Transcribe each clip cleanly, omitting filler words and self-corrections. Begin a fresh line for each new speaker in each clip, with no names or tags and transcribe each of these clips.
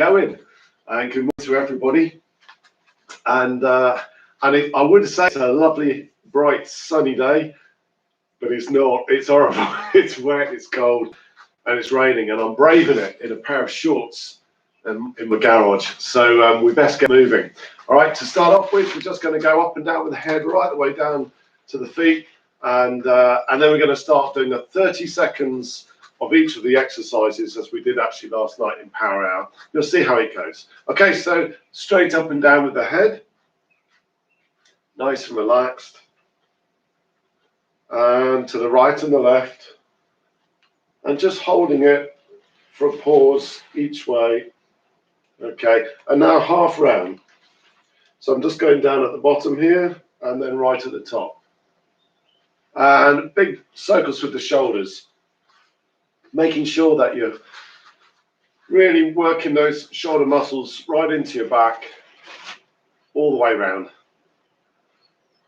Going and good morning to everybody. And I would say it's a lovely, bright, sunny day, but it's not. It's horrible. It's wet, it's cold, and it's raining. And I'm braving it in a pair of shorts in my garage. So we best get moving. All right. To start off with, we're just going to go up and down with the head right the way down to the feet, and then we're going to start doing 30 seconds of each of the exercises as we did actually last night in Power Hour. You'll see how it goes. Okay, so straight up and down with the head. Nice and relaxed. And to the right and the left. And just holding it for a pause each way. Okay, and now half round. So I'm just going down at the bottom here and then right at the top. And big circles with the shoulders. Making sure that you're really working those shoulder muscles right into your back, all the way around.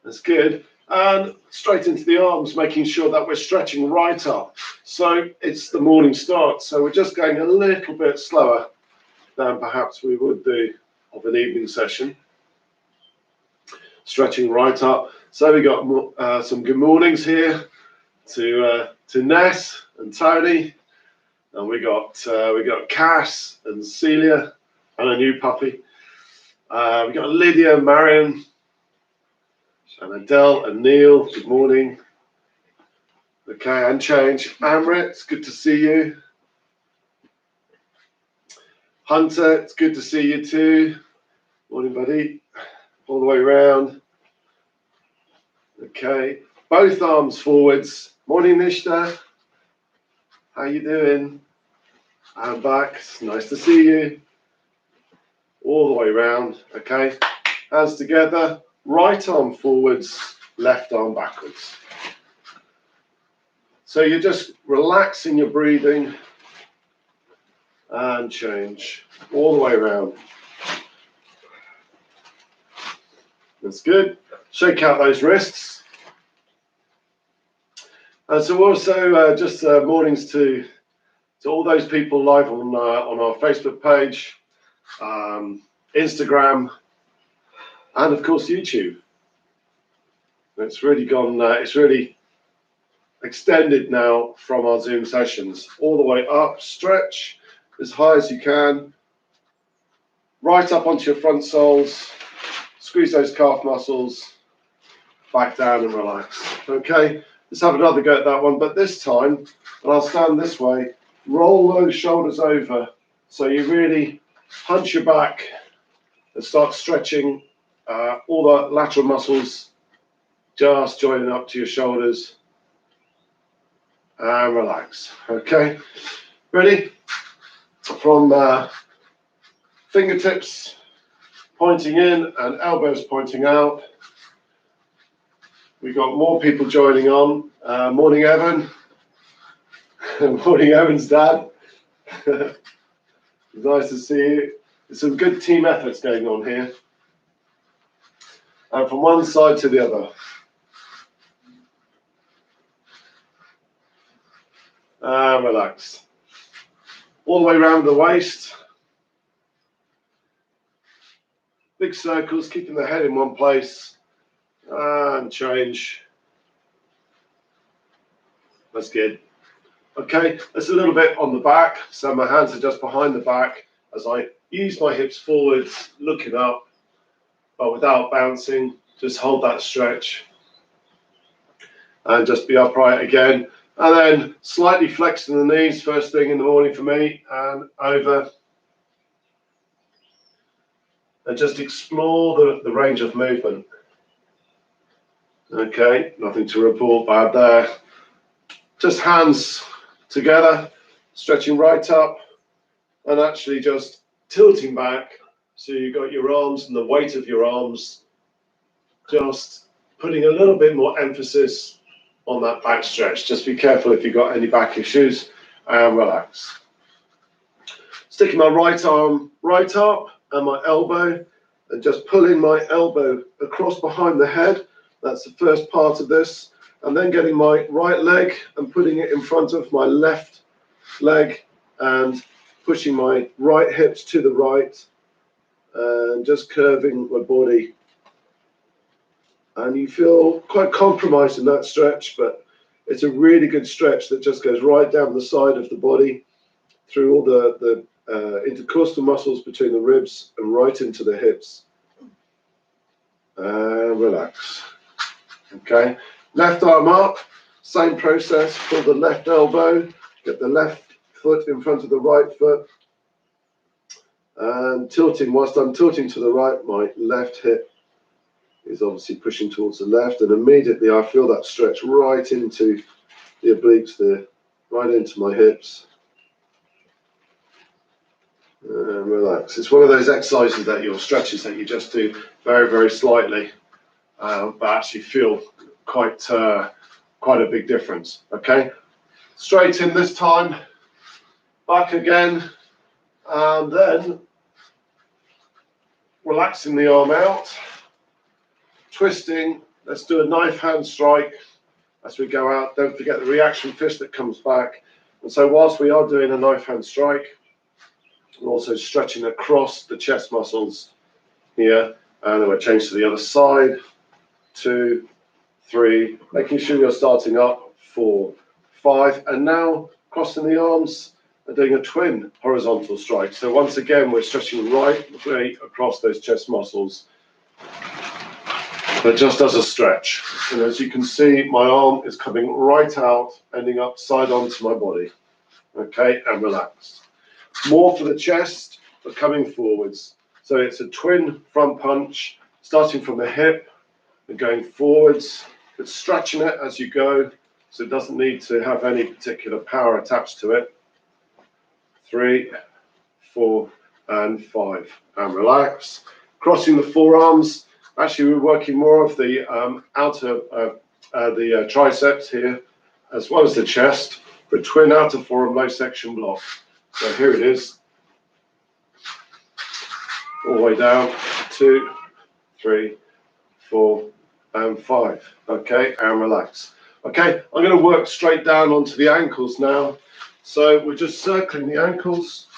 That's good. And straight into the arms, making sure that we're stretching right up. So it's the morning start. So we're just going a little bit slower than perhaps we would do of an evening session. Stretching right up. So we got some good mornings here to Ness and Tony, and we got Cass and Celia and a new puppy. We got Lydia, Marion, and Adele and Neil. Good morning. Okay, and change. Amrit, it's good to see you. Hunter, it's good to see you too. Morning, buddy. All the way around. Okay, both arms forwards. Morning, Nishta. How you doing? I'm back. It's nice to see you. All the way around. Okay. Hands together. Right arm forwards. Left arm backwards. So you're just relaxing your breathing. And change. All the way around. That's good. Shake out those wrists. And so also just mornings to all those people live on our Facebook page, Instagram, and of course YouTube. It's really gone. It's really extended now from our Zoom sessions all the way up. Stretch as high as you can, right up onto your front soles. Squeeze those calf muscles. Back down and relax. Okay. Let's have another go at that one, but this time, and I'll stand this way, roll those shoulders over so you really hunch your back and start stretching all the lateral muscles, just joining up to your shoulders, and relax. Okay, ready? From fingertips pointing in and elbows pointing out. We've got more people joining on. Morning, Evan. Morning, Evan's dad. Nice to see you. There's some good team efforts going on here. And from one side to the other. And relax. All the way around the waist. Big circles, keeping the head in one place. And change. That's good. Okay, that's a little bit on the back. So my hands are just behind the back as I ease my hips forwards, looking up, but without bouncing. Just hold that stretch. And just be upright again. And then slightly flexing the knees first thing in the morning for me. And over. And just explore the range of movement. Okay, nothing to report bad there. Just hands together, stretching right up, and actually just tilting back. So you've got your arms and the weight of your arms, just putting a little bit more emphasis on that back stretch. Just be careful if you've got any back issues, and relax. Sticking my right arm right up and my elbow, and just pulling my elbow across behind the head. That's the first part of this. And then getting my right leg and putting it in front of my left leg and pushing my right hips to the right and just curving my body. And you feel quite compromised in that stretch, but it's a really good stretch that just goes right down the side of the body, through all the intercostal muscles between the ribs and right into the hips. And relax. Okay, left arm up, same process. Pull the left elbow, get the left foot in front of the right foot, and tilting. Whilst I'm tilting to the right, my left hip is obviously pushing towards the left, and immediately I feel that stretch right into the obliques there, right into my hips. And relax. It's one of those exercises that your stretches that you just do very, very slightly, but actually feel quite a big difference. Okay, straight in this time, back again, and then relaxing the arm out, twisting. Let's do a knife hand strike as we go out. Don't forget the reaction fist that comes back. And so whilst we are doing a knife hand strike, we're also stretching across the chest muscles here, and then we'll change to the other side. 2, 3, making sure you're starting up. 4, 5, and now crossing the arms and doing a twin horizontal strike. So once again, we're stretching right way across those chest muscles, but just as a stretch. And as you can see, my arm is coming right out, ending up side on to my body. Okay, and relax. More for the chest, but coming forwards. So it's a twin front punch, starting from the hip and going forwards, but stretching it as you go, so it doesn't need to have any particular power attached to it. 3, 4, and 5, and relax. Crossing the forearms. Actually, we're working more of the the triceps here, as well as the chest, for a twin outer forearm low section block. So here it is, all the way down. 2, 3, 4, and 5. Okay, and relax. Okay, I'm going to work straight down onto the ankles now. So we're just circling the ankles,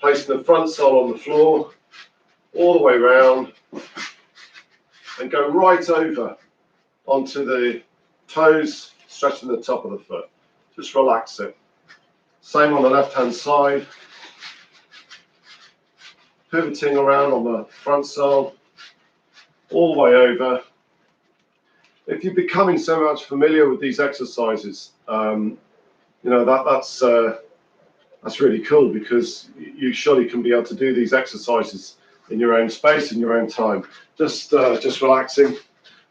placing the front sole on the floor, all the way around, and go right over onto the toes, stretching the top of the foot. Just relax it. Same on the left-hand side, pivoting around on the front sole, all the way over. If you're becoming so much familiar with these exercises, you know, that's really cool, because you surely can be able to do these exercises in your own space, in your own time. Just relaxing.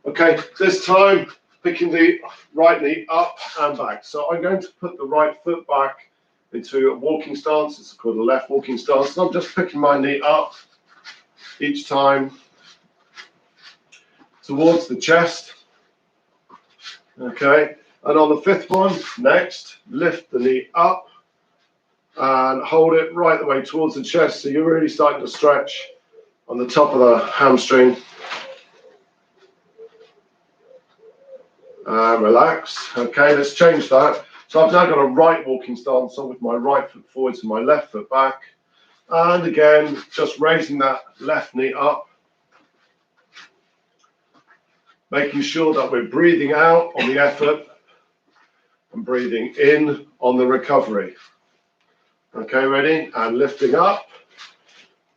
Okay, this time picking the right knee up and back. So I'm going to put the right foot back into a walking stance. It's called a left walking stance. And I'm just picking my knee up each time towards the chest. Okay, and on the fifth one, next, lift the knee up and hold it right the way towards the chest. So you're really starting to stretch on the top of the hamstring. And relax. Okay, let's change that. So I've now got a right walking stance on with my right foot forwards and my left foot back. And again, just raising that left knee up, making sure that we're breathing out on the effort and breathing in on the recovery. Okay, ready? And lifting up.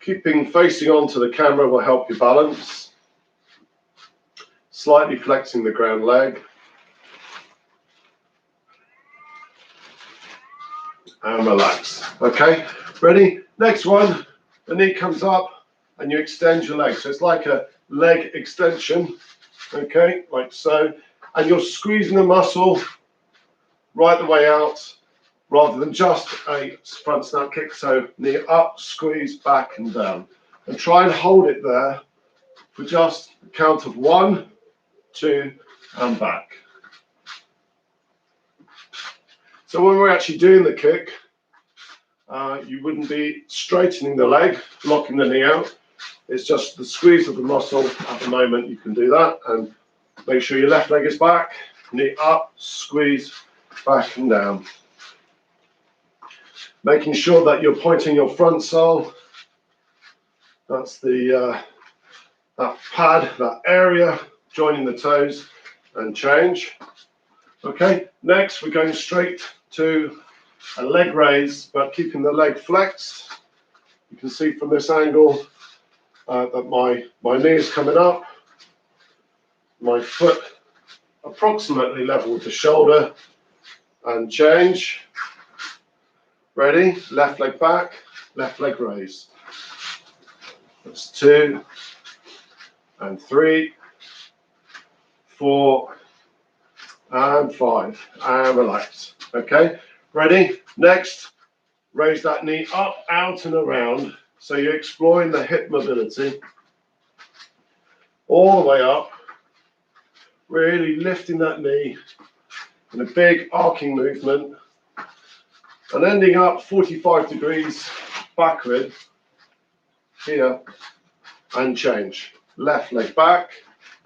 Keeping facing onto the camera will help you balance. Slightly flexing the ground leg. And relax. Okay, ready? Next one, the knee comes up and you extend your leg. So it's like a leg extension, okay, like so. And you're squeezing the muscle right the way out, rather than just a front snap kick. So knee up, squeeze, back and down. And try and hold it there for just a count of 1, 2, and back. So when we're actually doing the kick, you wouldn't be straightening the leg, locking the knee out. It's just the squeeze of the muscle at the moment. You can do that, and make sure your left leg is back, knee up, squeeze, back and down. Making sure that you're pointing your front sole. That's the that pad, that area, joining the toes, and change. Okay, next we're going straight to a leg raise, but keeping the leg flexed. You can see from this angle that my knee is coming up, my foot approximately level with the shoulder, and change. Ready? Left leg back, left leg raise. That's 2 and 3, 4 and 5, and relax. Okay, ready? Next, raise that knee up, out and around. So you're exploring the hip mobility. All the way up, really lifting that knee in a big arcing movement, and ending up 45 degrees backward here, and change. Left leg back,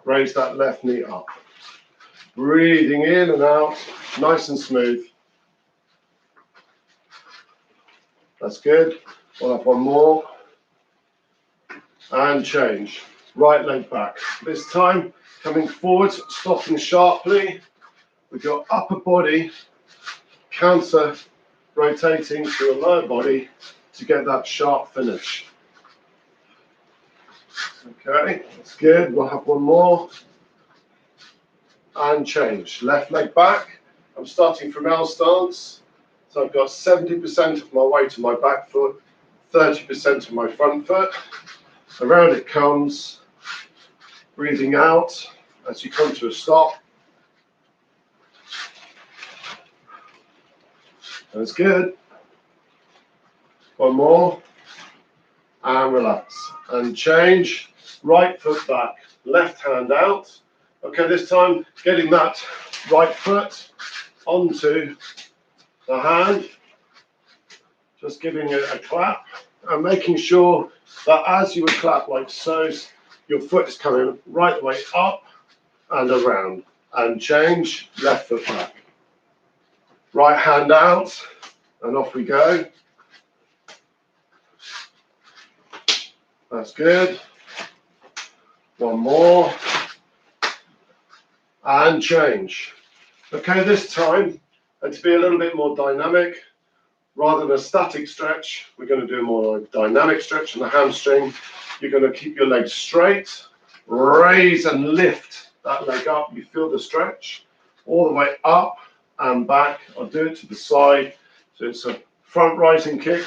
raise that left knee up. Breathing in and out, nice and smooth. That's good. We'll have one more. And change. Right leg back. This time, coming forward, stopping sharply with your upper body counter rotating to your lower body to get that sharp finish. Okay, that's good. We'll have one more. And change. Left leg back. I'm starting from L stance. So I've got 70% of my weight on my back foot, 30% of my front foot. Around it comes. Breathing out as you come to a stop. That's good. One more. And relax. And change. Right foot back. Left hand out. Okay, this time getting that right foot onto the hand. Just giving it a clap and making sure that as you would clap like so, your foot is coming right the way up and around. And change. Left foot back. Right hand out, and off we go. That's good. One more. And change. Okay, this time, and to be a little bit more dynamic, rather than a static stretch, we're going to do a more dynamic stretch on the hamstring. You're going to keep your legs straight, raise and lift that leg up. You feel the stretch all the way up and back. I'll do it to the side. So it's a front rising kick,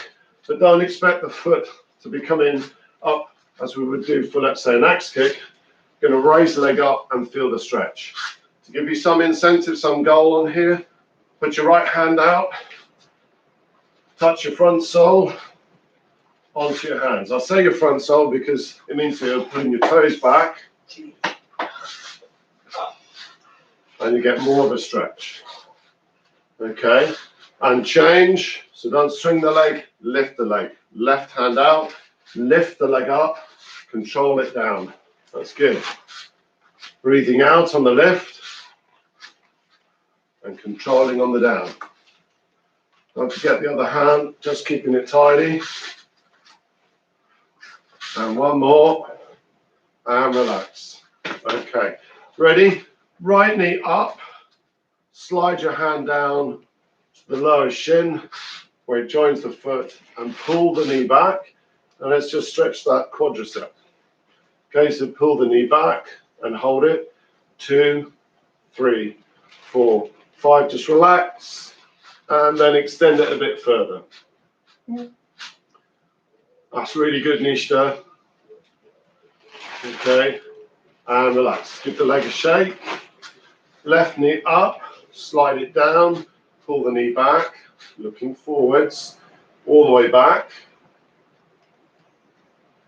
but don't expect the foot to be coming up as we would do for, let's say, an axe kick. Going to raise the leg up and feel the stretch. To give you some incentive, some goal on here, put your right hand out, touch your front sole onto your hands. I'll say your front sole because it means you're putting your toes back and you get more of a stretch. Okay, and change. So don't swing the leg, lift the leg. Left hand out, lift the leg up, control it down. That's good. Breathing out on the lift and controlling on the down. Don't forget the other hand, just keeping it tidy. And one more. And relax. Okay. Ready? Right knee up. Slide your hand down to the lower shin where it joins the foot and pull the knee back. And let's just stretch that quadricep. Okay, so pull the knee back and hold it. 2, 3, 4, 5. Just relax and then extend it a bit further. That's really good, Nishta. Okay, and relax. Give the leg a shake. Left knee up, slide it down, pull the knee back, looking forwards, all the way back.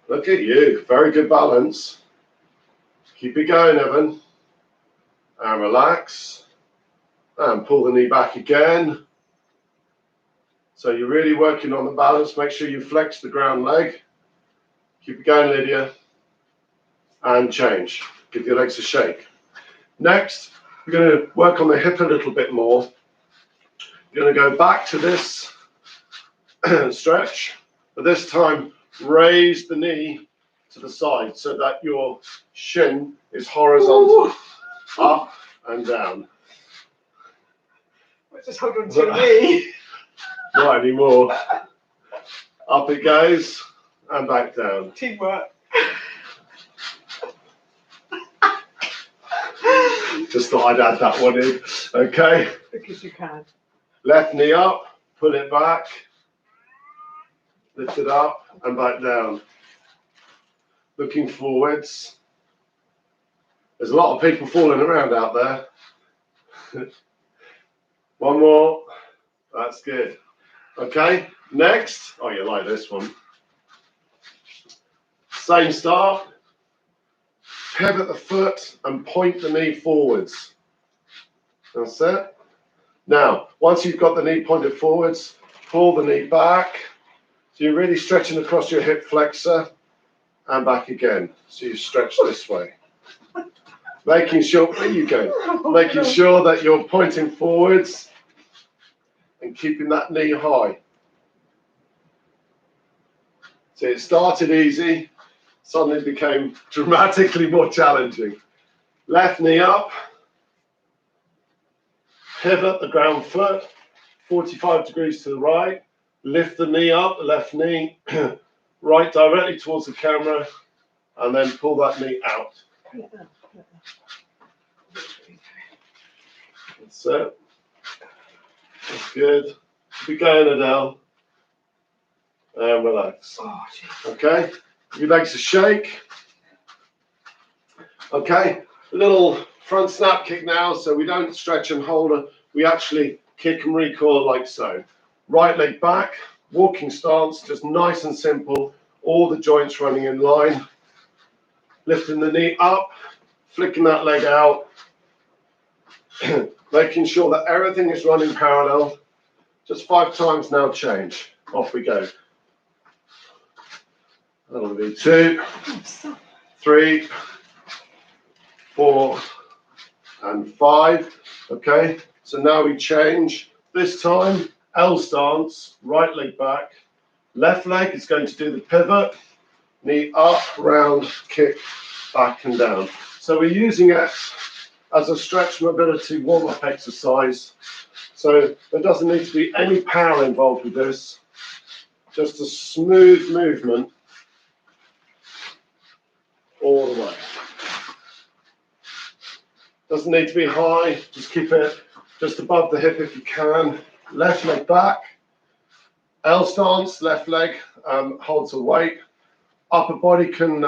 Look at you, very good balance. Keep it going, Evan. And relax. And pull the knee back again. So you're really working on the balance. Make sure you flex the ground leg. Keep it going, Lydia. And change. Give your legs a shake. Next, we're going to work on the hip a little bit more. You're going to go back to this stretch, but this time raise the knee to the side so that your shin is horizontal, up and down.
Just hold on to your knee.
Not anymore. Up it goes and back down.
Teamwork.
Just thought I'd add that one in. Okay.
Because you can.
Left knee up, pull it back, lift it up and back down. Looking forwards. There's a lot of people falling around out there. One more. That's good. Okay, next. Oh, you like this one. Same start. Pivot the foot and point the knee forwards. That's it. Now, once you've got the knee pointed forwards, pull the knee back. So you're really stretching across your hip flexor and back again. So you stretch this way. Making sure, there you go. Making sure that you're pointing forwards and keeping that knee high. So it started easy, suddenly became dramatically more challenging. Left knee up, pivot the ground foot, 45 degrees to the right, lift the knee up, the left knee, right directly towards the camera, and then pull that knee out. That's it. That's good. Keep going, Adele. And relax. Okay, your legs are shake. Okay, a little front snap kick now, so we don't stretch and hold it. We actually kick and recoil like so. Right leg back, walking stance, just nice and simple. All the joints running in line. Lifting the knee up, flicking that leg out. Making sure that everything is running parallel. Just 5 times now, change. Off we go. That'll be 2, 3, 4, and 5. Okay, so now we change. This time, L stance, right leg back. Left leg is going to do the pivot. Knee up, round, kick, back and down. So we're using it as a stretch mobility warm-up exercise. So there doesn't need to be any power involved with this. Just a smooth movement all the way. Doesn't need to be high, just keep it just above the hip if you can. Left leg back, L stance, left leg holds a weight. Upper body can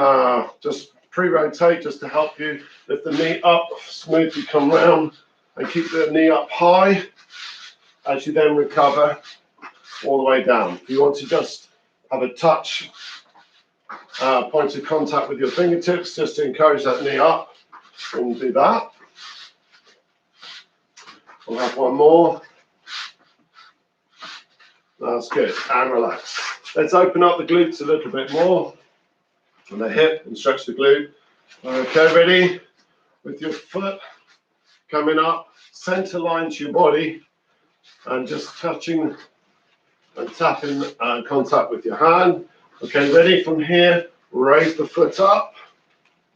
just pre-rotate just to help you. Lift the knee up, smoothly come round and keep the knee up high as you then recover all the way down. If you want to just have a touch, point of contact with your fingertips just to encourage that knee up, and do that. We'll have one more. That's good, and relax. Let's open up the glutes a little bit more, and the hip, and stretch the glute. Okay, ready? With your foot coming up, center line to your body, and just touching and tapping contact with your hand. Okay, ready? From here, raise the foot up,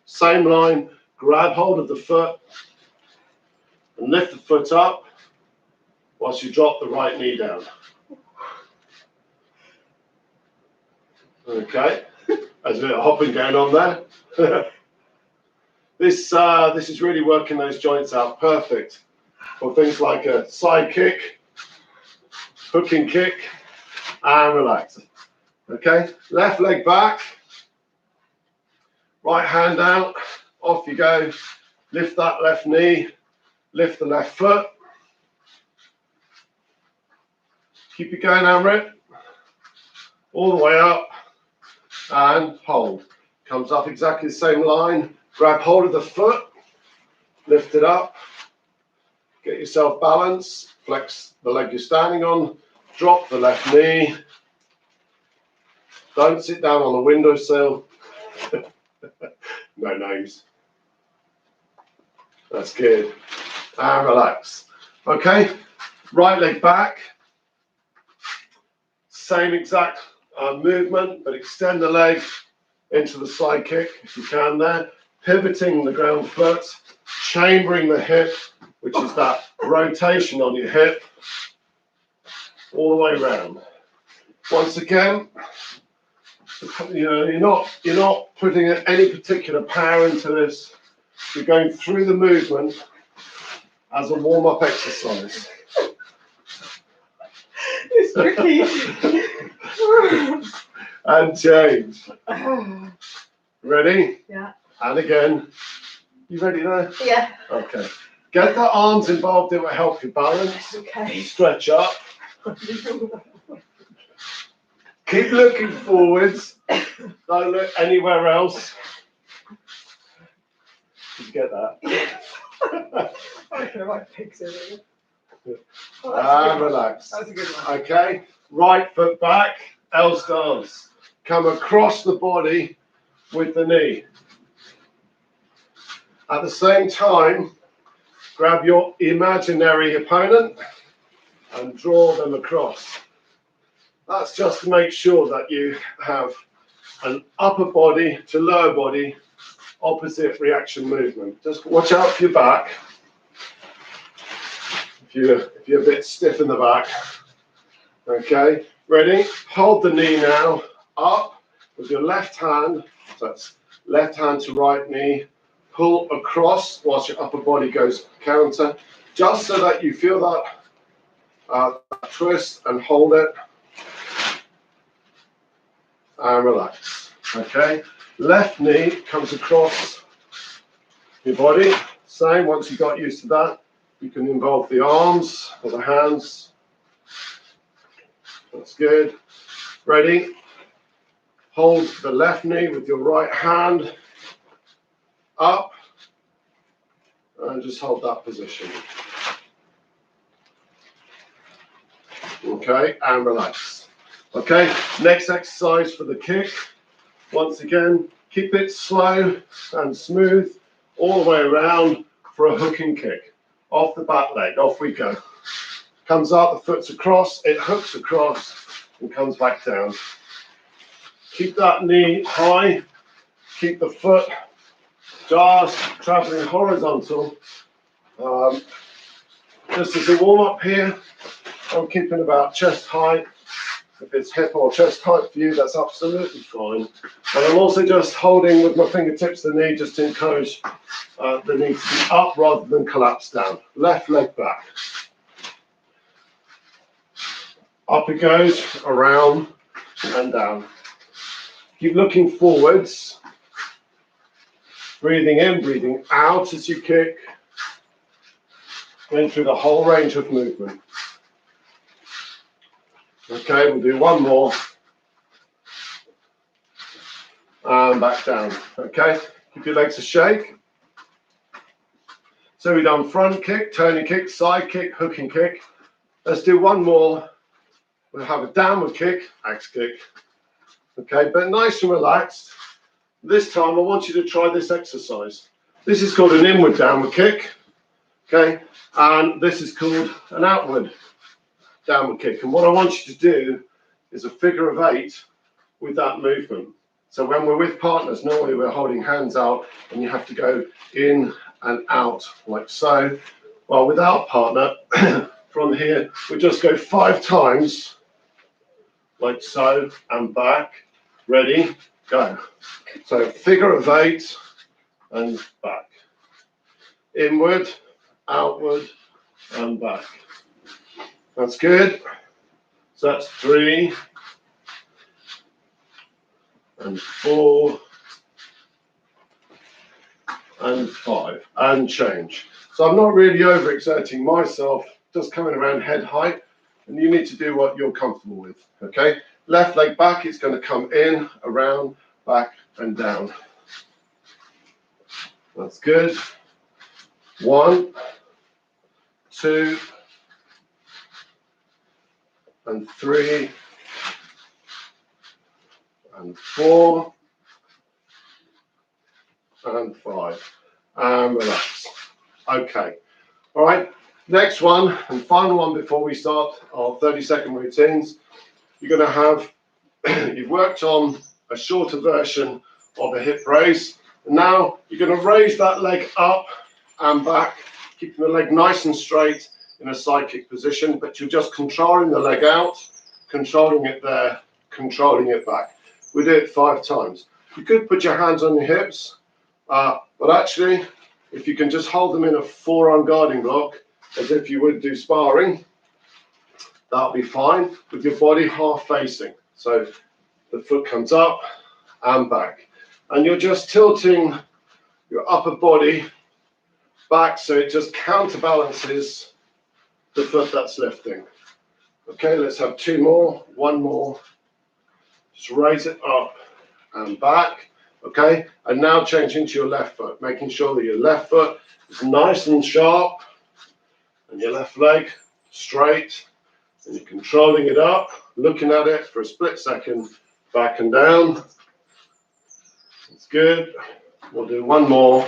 same line, grab hold of the foot, and lift the foot up whilst you drop the right knee down. Okay, there's a bit of hopping going on there. This is really working those joints out perfect for things like a side kick, hooking kick, and relax. Okay, left leg back, right hand out, off you go. Lift that left knee, lift the left foot. Keep it going, Amrit. All the way up and hold. Comes up exactly the same line. Grab hold of the foot, lift it up, get yourself balanced, flex the leg you're standing on, drop the left knee. Don't sit down on the windowsill. No names. That's good. And relax. Okay, right leg back. same exact movement, but extend the leg into the side kick if you can there, pivoting the ground foot, chambering the hip, which is that rotation on your hip, all the way around. Once again, you know, you're not putting any particular power into this. You're going through the movement as a warm-up exercise.
It's tricky.
And change. Ready?
Yeah.
And again. You ready there?
Yeah.
Okay. Get the arms involved, it will help you balance.
Okay.
Stretch up. Keep looking forwards. Don't look anywhere else. Did you get that?
I don't know why it picks it.
And relax.
That's a good one.
Okay. Right foot back. L stance. Come across the body with the knee. At the same time, grab your imaginary opponent and draw them across. That's just to make sure that you have an upper body to lower body opposite reaction movement. Just watch out for your back. If you're a bit stiff in the back. Okay, ready? Hold the knee now up with your left hand. So that's left hand to right knee. Pull across whilst your upper body goes counter, just so that you feel that twist and hold it. And relax. Okay. Left knee comes across your body. Same, once you got used to that, you can involve the arms or the hands. That's good. Ready? Hold the left knee with your right hand up and just hold that position. Okay, and relax. Okay, next exercise for the kick. Once again, keep it slow and smooth all the way around for a hooking kick. Off the back leg, off we go. Comes up, the foot's across, it hooks across and comes back down. Keep that knee high, keep the foot just traveling horizontal. Just as a warm up here, I'm keeping about chest height. If it's hip or chest height for you, that's absolutely fine. And I'm also just holding with my fingertips the knee just to encourage the knee to be up rather than collapse down. Left leg back. Up it goes, around and down. Keep looking forwards. Breathing in, breathing out as you kick. Going through the whole range of movement. Okay, we'll do one more. And back down. Okay, keep your legs a shake. So we've done front kick, turning kick, side kick, hooking kick. Let's do one more. We'll have a downward kick, axe kick. Okay, but nice and relaxed. This time I want you to try this exercise. This is called an inward downward kick. Okay, and this is called an outward downward kick. And what I want you to do is a figure of 8 with that movement. So when we're with partners, normally we're holding hands out and you have to go in and out like so. Well, without partner, from here, we just go 5 times like so and back. Ready, go. So figure of 8 and back. Inward, outward and back. That's good. So that's 3 and 4 and 5 and change. So I'm not really overexerting myself, just coming around head height, and you need to do what you're comfortable with. Okay, left leg back, it's going to come in, around, back and down. That's good. 1, 2 and 3 and 4 and 5 and relax. Okay, all right, next one and final one before we start our 30-second routines. you're going to have, you've worked on a shorter version of a hip raise. And now you're going to raise that leg up and back, keeping the leg nice and straight in a side kick position, but you're just controlling the leg out, controlling it there, controlling it back. We do it 5 times. You could put your hands on your hips, but actually, if you can just hold them in a forearm guarding block, as if you would do sparring, that'll be fine, with your body half facing. So the foot comes up and back. And you're just tilting your upper body back so it just counterbalances the foot that's lifting. Okay, let's have 2 more, 1 more. Just raise it up and back. Okay, and now change into your left foot, making sure that your left foot is nice and sharp and your left leg straight, and you're controlling it up, looking at it for a split second, back and down. It's good. We'll do 1 more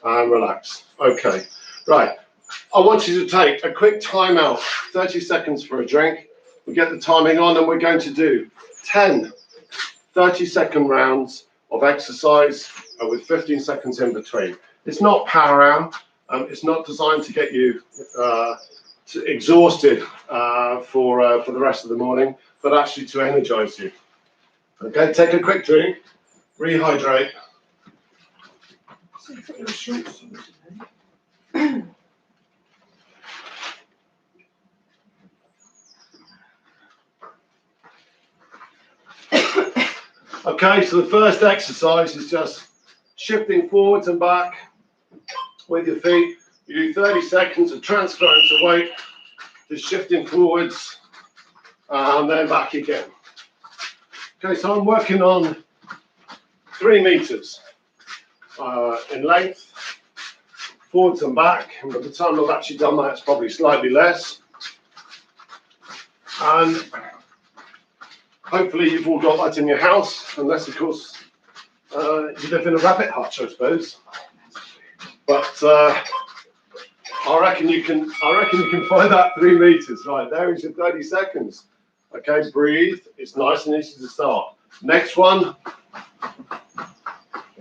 and relax. Okay, right. I want you to take a quick time out, 30 seconds for a drink. We get the timing on and we're going to do 10 30-second rounds of exercise with 15 seconds in between. It's not power round. It's not designed to get you exhausted for the rest of the morning, but actually to energize you. Okay, take a quick drink, rehydrate. Okay, so the first exercise is just shifting forwards and back with your feet. You do 30 seconds of transference of weight, just shifting forwards and then back again. Okay, so I'm working on 3 meters in length, forwards and back. And by the time I've actually done that, it's probably slightly less. And hopefully you've all got that in your house, unless of course you live in a rabbit hutch, I suppose. But I reckon you can find that 3 meters. Right, there is your 30 seconds. Okay, breathe. It's nice and easy to start. Next one.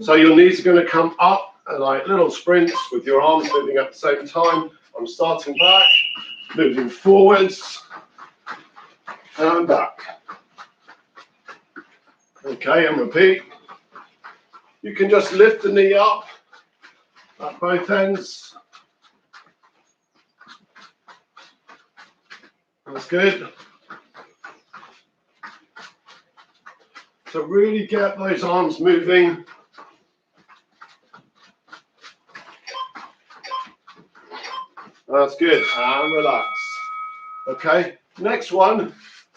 So your knees are going to come up like little sprints with your arms moving at the same time. I'm starting back, moving forwards and back. Okay, and repeat. You can just lift the knee up at both ends. That's good. So really get those arms moving. That's good, and relax. Okay, next one,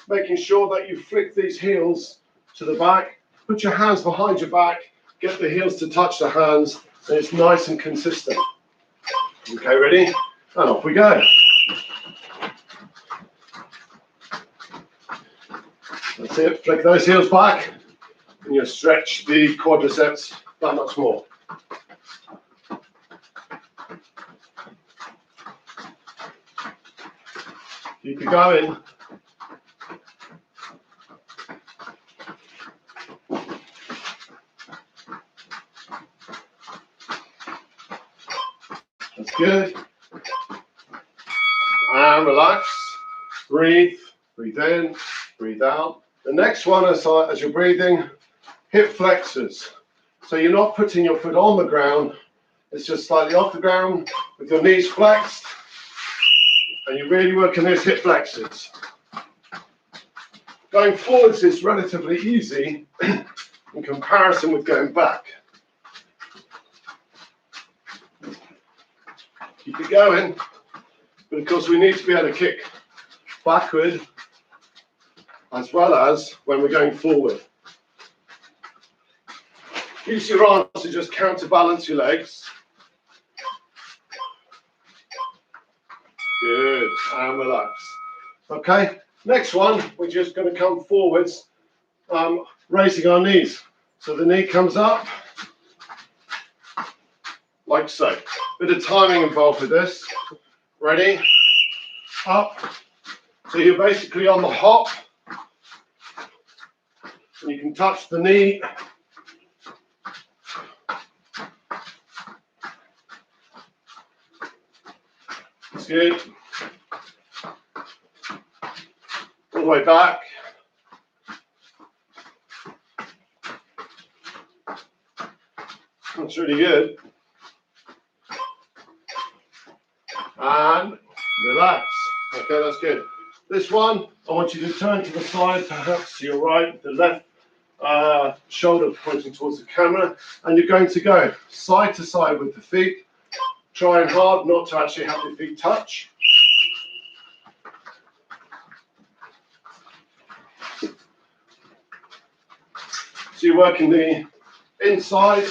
making sure that you flick these heels to the back. Put your hands behind your back, get the heels to touch the hands, and it's nice and consistent. Okay, ready? And off we go. That's it, flick those heels back, and you'll stretch the quadriceps that much more. Keep it going. That's good. And relax. Breathe. Breathe in. Breathe out. The next one, as you're breathing, hip flexors. So you're not putting your foot on the ground. It's just slightly off the ground with your knees flexed. And you're really working those hip flexors. Going forwards is relatively easy in comparison with going back. Keep it going, but of course we need to be able to kick backward as well as when we're going forward. Use your arms to just counterbalance your legs. Good, and relax. Okay, next one, we're just going to come forwards, raising our knees. So the knee comes up, like so. Bit of timing involved with this. Ready? Up, So you're basically on the hop, and you can touch the knee. That's good. All the way back. That's really good. And relax. Okay, that's good. This one, I want you to turn to the side, perhaps to your right, the left shoulder pointing towards the camera, and you're going to go side to side with the feet, trying hard not to actually have your feet touch. So you're working the inside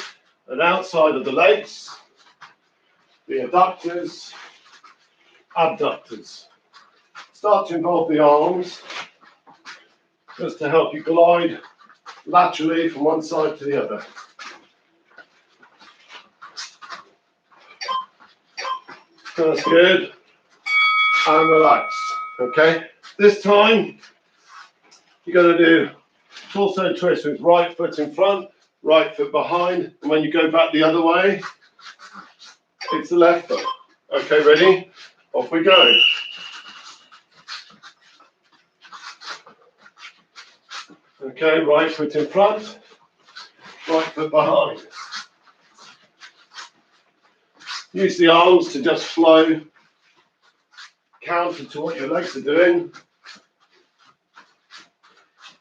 and outside of the legs, the adductors, abductors. Start to involve the arms, just to help you glide laterally from one side to the other. That's good. And relax. Okay. This time, you're going to do torso twist with right foot in front, right foot behind, and when you go back the other way, it's the left foot. Okay, ready? Off we go. Okay, right foot in front, right foot behind. Use the arms to just flow counter to what your legs are doing,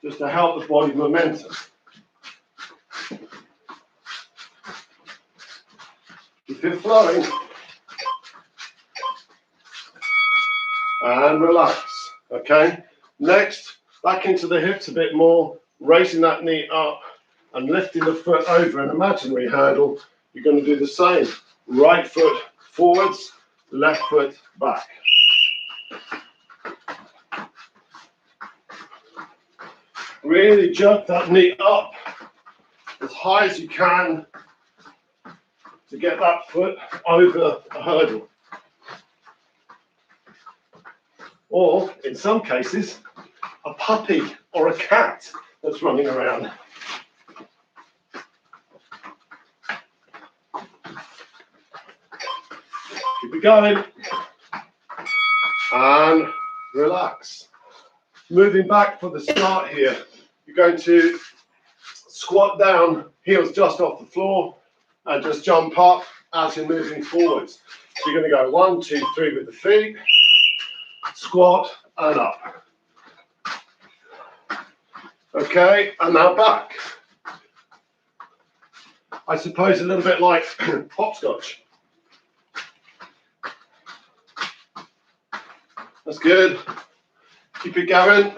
just to help the body momentum. Keep it flowing. And relax. Okay. Next, back into the hips a bit more, raising that knee up and lifting the foot over an imaginary hurdle. You're going to do the same. Right foot forwards, left foot back. Really jerk that knee up as high as you can to get that foot over a hurdle. Or, in some cases, a puppy or a cat that's running around. Keep it going. And relax. Moving back for the start here, you're going to squat down, heels just off the floor, and just jump up as you're moving forwards. So you're going to go 1, 2, 3 with the feet, squat, and up. Okay, and now back. I suppose a little bit like hopscotch. That's good. Keep it going.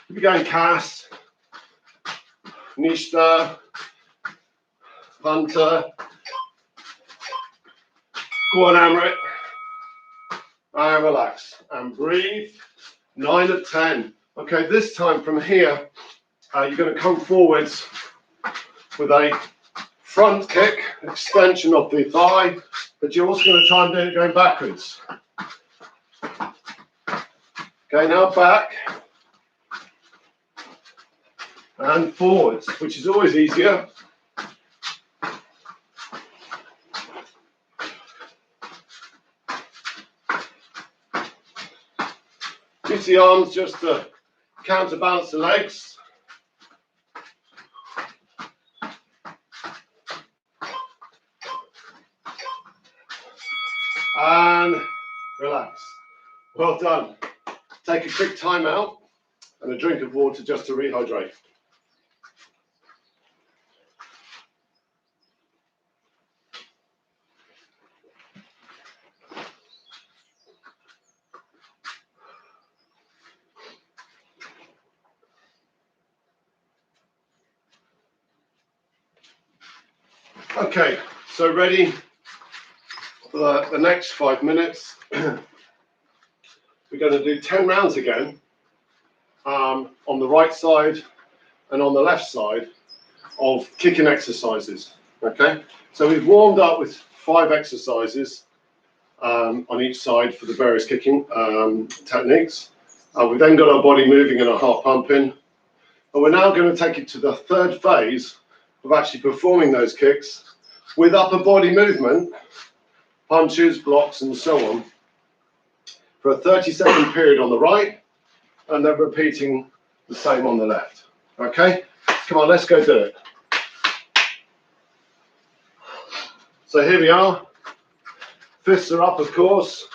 Keep it going, Cass. Nishta. Hunter. Go on, Amrit. And relax. And breathe. 9 of 10. Okay, this time from here, you're going to come forwards with a front kick, extension of the thigh, but you're also going to try and do it going backwards. Okay, now back and forwards, which is always easier. Use the arms just to counterbalance the legs. And relax. Well done. Take a quick time out and a drink of water just to rehydrate. Okay, so ready for the next 5 minutes. We're going to do 10 rounds again on the right side and on the left side of kicking exercises. Okay, so we've warmed up with 5 exercises. on each side for the various kicking techniques. We've then got our body moving and our heart pumping. And we're now going to take it to the third phase of actually performing those kicks with upper body movement, punches, blocks, and so on, for a 30-second period on the right, and then repeating the same on the left. Okay? Come on, let's go do it. So here we are. Fists are up, of course.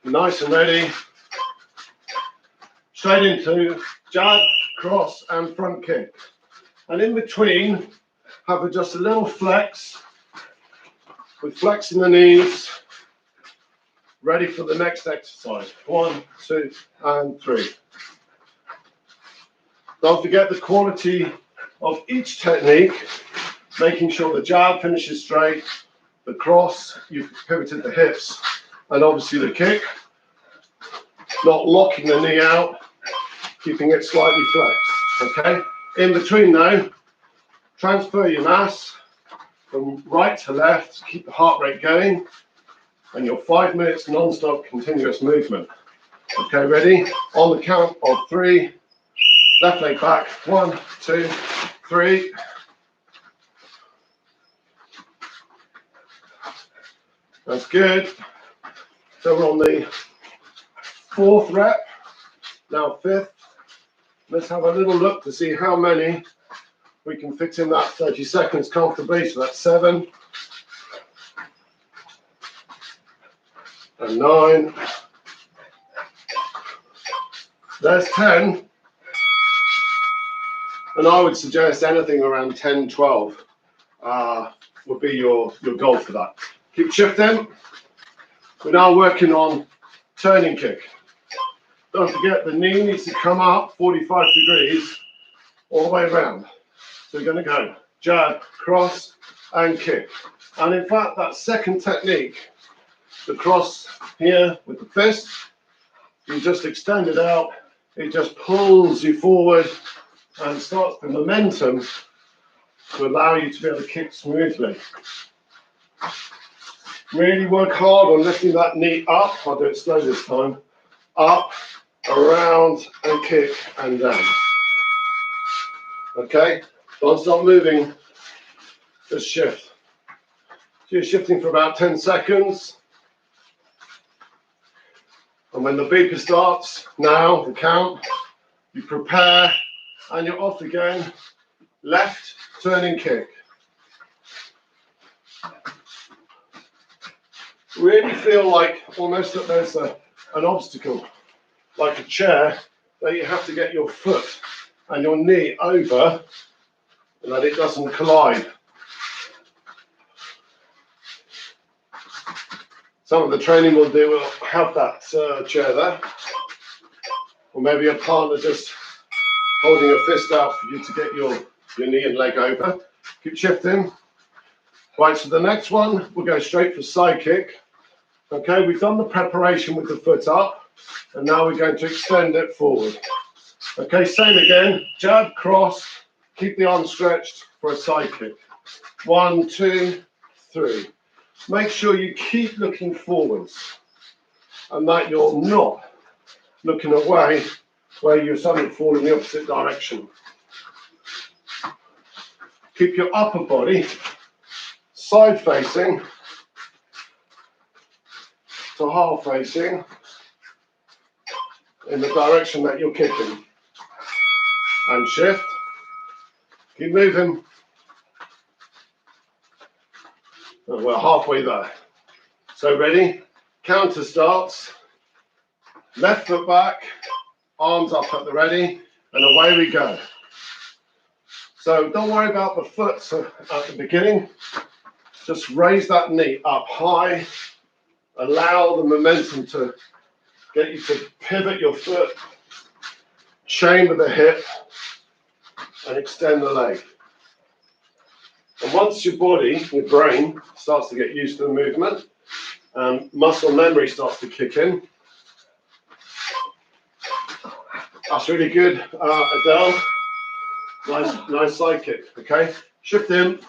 Nice and ready. Straight into jab, cross, and front kick. And in between, have just a little flex, with flexing the knees, ready for the next exercise. 1, 2, and 3. Don't forget the quality of each technique, making sure the jab finishes straight, the cross, you've pivoted the hips, and obviously the kick, not locking the knee out, keeping it slightly flexed, okay? In between now, transfer your mass from right to left, keep the heart rate going, and your 5 minutes non-stop continuous movement. Okay, ready? On the count of 3, left leg back, 1, 2, 3. That's good. So we're on the 4th rep, now 5th. Let's have a little look to see how many we can fit in that 30 seconds comfortably. So that's 7 and 9. There's 10. And I would suggest anything around 10, 12 would be your goal for that. Keep shifting. We're now working on turning kick. Don't forget the knee needs to come up 45 degrees all the way around. So we're going to go jab, cross, and kick. And in fact, that second technique, the cross here with the fist, you just extend it out, it just pulls you forward and starts the momentum to allow you to be able to kick smoothly. Really work hard on lifting that knee up. I'll do it slow this time. Up, around, and kick, and down. Okay? Don't stop moving. Just shift. So you're shifting for about 10 seconds. And when the beeper starts, now, the count, you prepare, and you're off again. Left, turning kick. Really feel like almost that there's an obstacle, like a chair, that you have to get your foot and your knee over and that it doesn't collide. Some of the training we'll do will have that chair there, or maybe a partner just holding a fist out for you to get your knee and leg over. Keep shifting. Right, so the next one, we'll go straight for side kick. Okay, we've done the preparation with the foot up, and now we're going to extend it forward. Okay, same again, jab, cross, keep the arm stretched for a side kick. 1, 2, 3. Make sure you keep looking forwards, and that you're not looking away where you suddenly fall in the opposite direction. Keep your upper body side facing to half facing in the direction that you're kicking. And shift. Keep moving. And we're halfway there. So ready? Counter starts. Left foot back, arms up at the ready, and away we go. So don't worry about the foot at the beginning. Just raise that knee up high. Allow the momentum to get you to pivot your foot, chamber the hip, and extend the leg. And once your body, your brain, starts to get used to the movement, muscle memory starts to kick in. That's really good, Adele. Nice side kick, okay? Shift in.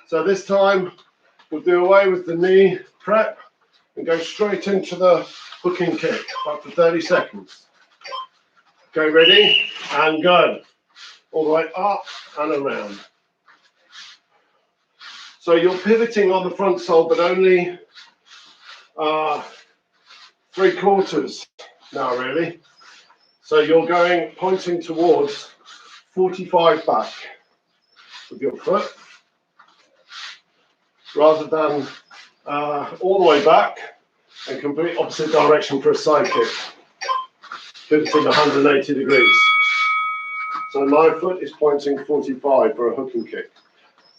So this time, we'll do away with the knee prep and go straight into the hooking kick, up for 30 seconds. Okay, ready? And go. All the way up and around. So you're pivoting on the front sole, but only 3/4 now, really. So you're going, pointing towards 45 back with your foot, rather than all the way back and complete opposite direction for a side kick, pivoting 180 degrees. So my foot is pointing 45 for a hooking kick.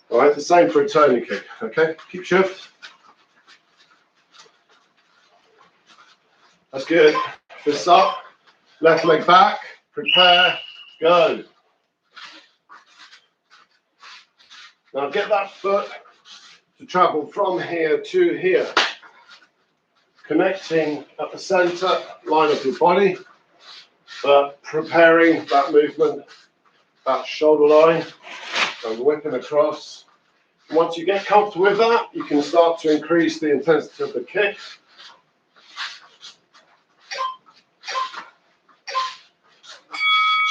All right, the same for a turning kick. Okay, keep shift. That's good. Fists up, left leg back, prepare, go. Now get that foot to travel from here to here, connecting at the center line of your body, but preparing that movement, that shoulder line, and whipping across. Once you get comfortable with that, you can start to increase the intensity of the kick.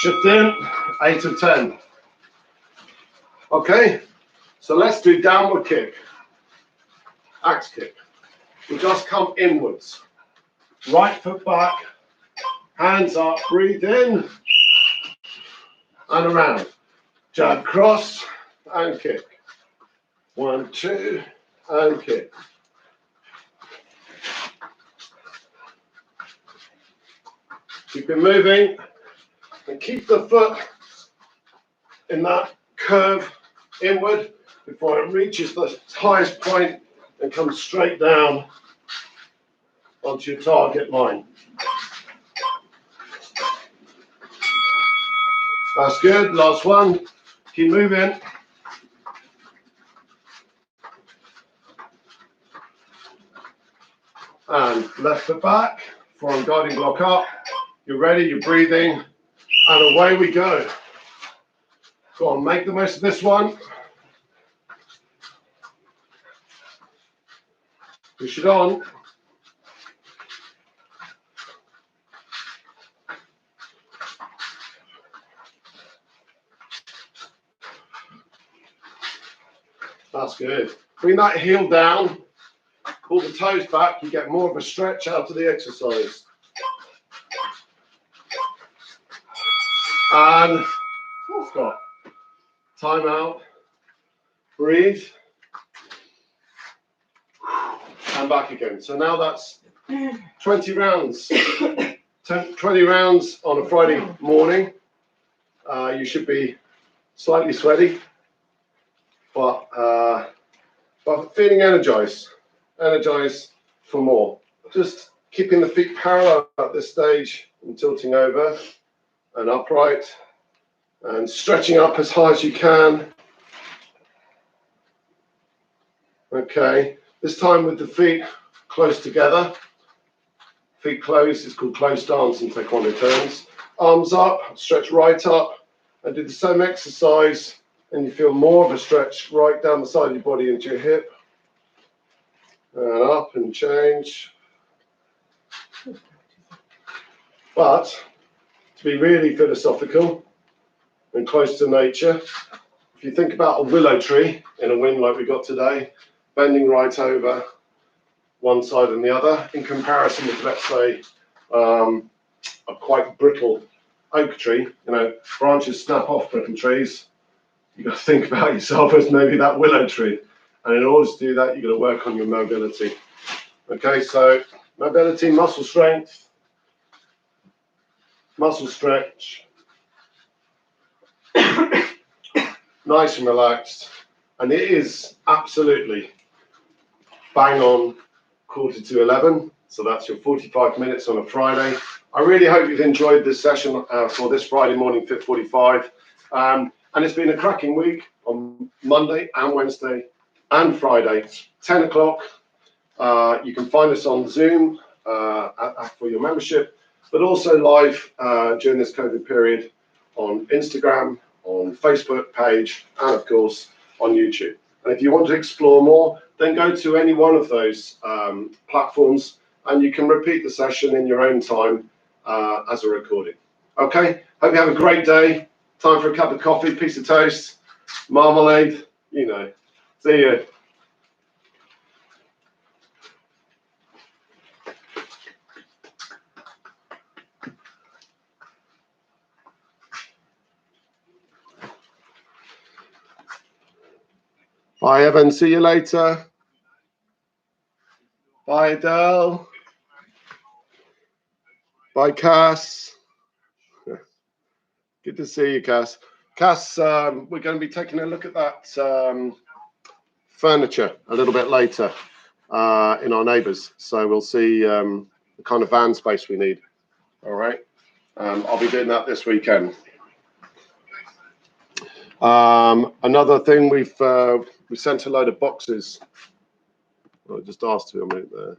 Shift in, 8 of 10. Okay, so let's do downward kick, axe kick. We just come inwards. Right foot back, hands up, breathe in, and around. Jab cross, and kick. 1, 2, and kick. Keep it moving, and keep the foot in that curve inward before it reaches the highest point and comes straight down onto your target line. That's good, last one. Keep moving. And left foot back, forearm guiding block up. You're ready, you're breathing, and away we go. Go on, make the most of this one. Push it on. That's good. Bring that heel down. Pull the toes back, you get more of a stretch out of the exercise. And stop. Time out. Breathe. And back again. So now that's 20 rounds. 20 rounds on a Friday morning. You should be slightly sweaty, but feeling energized. Energize for more. Just keeping the feet parallel at this stage and tilting over and upright and stretching up as high as you can. Okay, this time with the feet close together. Feet closed is called close stance in Taekwondo terms. Arms up, stretch right up, and do the same exercise, and you feel more of a stretch right down the side of your body into your hip. And up and change. But to be really philosophical and close to nature, if you think about a willow tree in a wind like we got today, bending right over one side and the other, in comparison with, let's say, a quite brittle oak tree, you know, branches snap off brittle trees. You've got to think about yourself as maybe that willow tree. And in order to do that, you've got to work on your mobility. Okay, so mobility, muscle strength, muscle stretch, nice and relaxed. And it is absolutely bang on 11:45. So that's your 45 minutes on a Friday. I really hope you've enjoyed this session for this Friday morning, FiiT45. And it's been a cracking week on Monday and Wednesday and Friday, 10 o'clock. You can find us on Zoom for your membership, but also live during this COVID period on Instagram, on Facebook page, and of course on YouTube. And if you want to explore more, then go to any one of those platforms and you can repeat the session in your own time as a recording. Okay, hope you have a great day. Time for a cup of coffee, piece of toast, marmalade, you know. See you. Bye, Evan. See you later. Bye, Adele. Bye, Cass. Good to see you, Cass. Cass, we're going to be taking a look at that furniture a little bit later in our neighbours. So we'll see the kind of van space we need. All right. I'll be doing that this weekend. Another thing, we sent a load of boxes. I just asked to be on it there.